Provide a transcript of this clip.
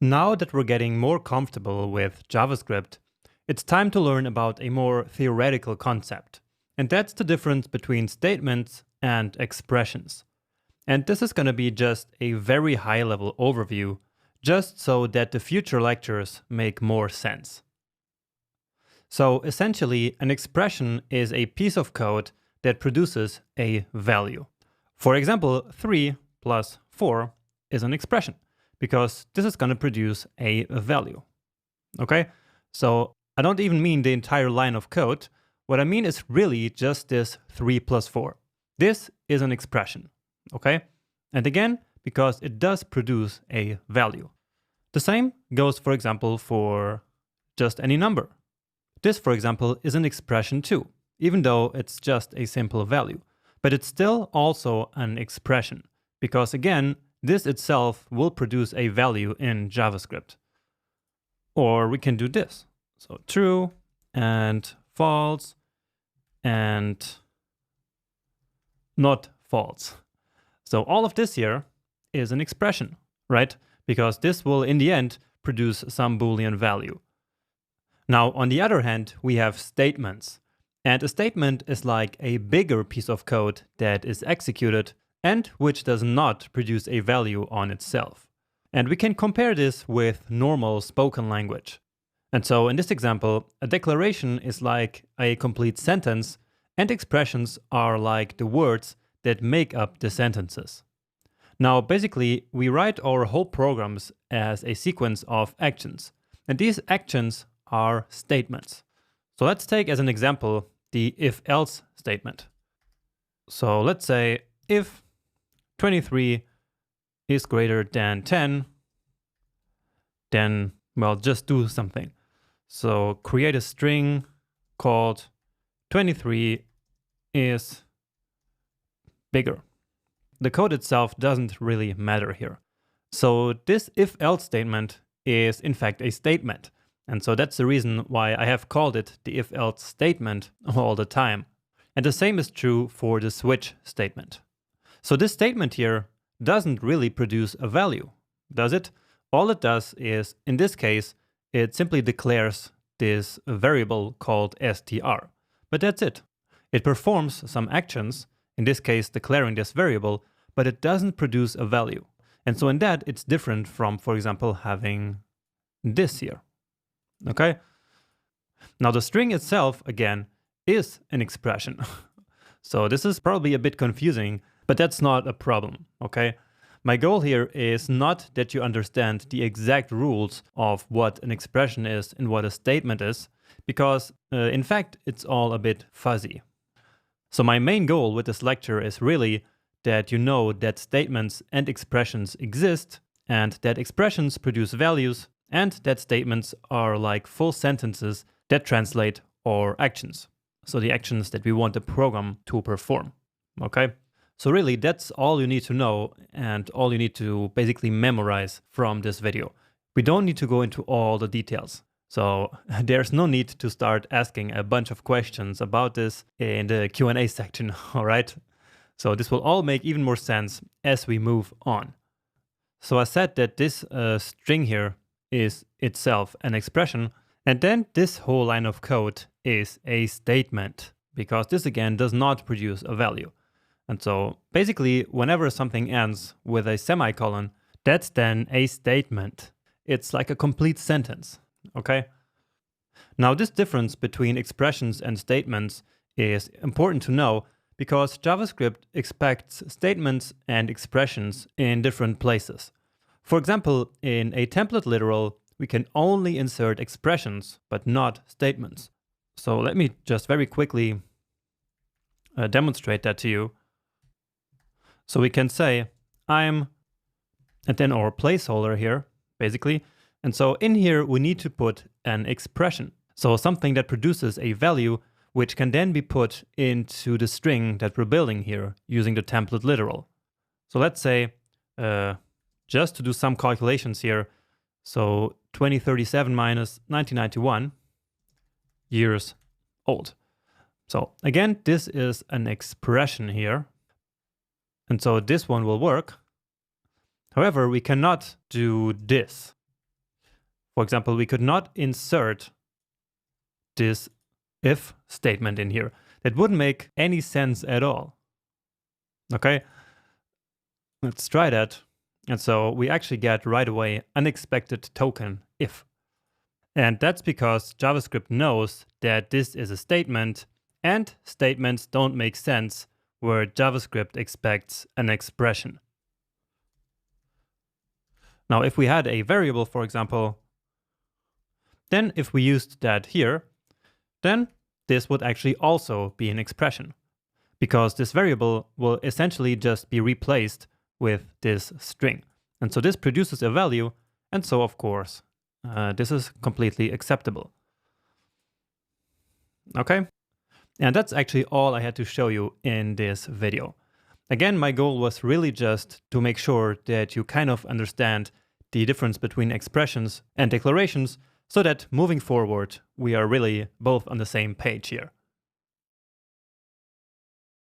Now that we're getting more comfortable with JavaScript, it's time to learn about a more theoretical concept. And that's the difference between statements and expressions. And this is going to be just a very high-level overview, just so that the future lectures make more sense. So essentially, an expression is a piece of code that produces a value. For example, 3 plus 4 is an expression, because this is going to produce a value. Okay? So I don't even mean the entire line of code. What I mean is really just this 3 plus 4. This is an expression. Okay? And again, because it does produce a value. The same goes, for example, for just any number. This, for example, is an expression too, even though it's just a simple value. But it's still also an expression, because again, this itself will produce a value in JavaScript. Or we can do this. So true and false and not false. So all of this here is an expression, right? Because this will, in the end, produce some Boolean value. Now, on the other hand, we have statements. And a statement is like a bigger piece of code that is executed and which does not produce a value on itself. And we can compare this with normal spoken language. And so in this example, a declaration is like a complete sentence, and expressions are like the words that make up the sentences. Now, basically, we write our whole programs as a sequence of actions. And these actions are statements. So let's take as an example the if-else statement. So let's say if 23 is greater than 10, then, well, just do something. So create a string called 23 is bigger. The code itself doesn't really matter here. So this if-else statement is in fact a statement. And so that's the reason why I have called it the if-else statement all the time. And the same is true for the switch statement. So this statement here doesn't really produce a value, does it? All it does is, in this case, it simply declares this variable called str. But that's it. It performs some actions, in this case declaring this variable, but it doesn't produce a value. And so in that, it's different from, for example, having this here. Okay? Now the string itself, again, is an expression. So this is probably a bit confusing, but that's not a problem, okay? My goal here is not that you understand the exact rules of what an expression is and what a statement is, because in fact, it's all a bit fuzzy. So my main goal with this lecture is really that you know that statements and expressions exist, and that expressions produce values, and that statements are like full sentences that translate our actions. So the actions that we want the program to perform, okay? So really, that's all you need to know and all you need to basically memorize from this video. We don't need to go into all the details. So there's no need to start asking a bunch of questions about this in the Q&A section, all right? So this will all make even more sense as we move on. So I said that this string here is itself an expression, and then this whole line of code is a statement, because this again does not produce a value. And so basically, whenever something ends with a semicolon, that's then a statement. It's like a complete sentence, okay? Now this difference between expressions and statements is important to know because JavaScript expects statements and expressions in different places. For example, in a template literal, we can only insert expressions, but not statements. So let me just very quickly demonstrate that to you. So we can say, I'm, and then our placeholder here, basically. And so in here, we need to put an expression. So something that produces a value, which can then be put into the string that we're building here using the template literal. So let's say, just to do some calculations here, so 2037 minus 1991 years old. So again, this is an expression here. And so this one will work. However, we cannot do this. For example, we could not insert this if statement in here. That wouldn't make any sense at all. Okay, let's try that. And so we actually get right away unexpected token if. And that's because JavaScript knows that this is a statement, and statements don't make sense where JavaScript expects an expression. Now, if we had a variable, for example, then if we used that here, then this would actually also be an expression, because this variable will essentially just be replaced with this string. And so this produces a value, and so of course, this is completely acceptable. Okay, and that's actually all I had to show you in this video. Again, my goal was really just to make sure that you kind of understand the difference between expressions and declarations, so that moving forward, we are really both on the same page here.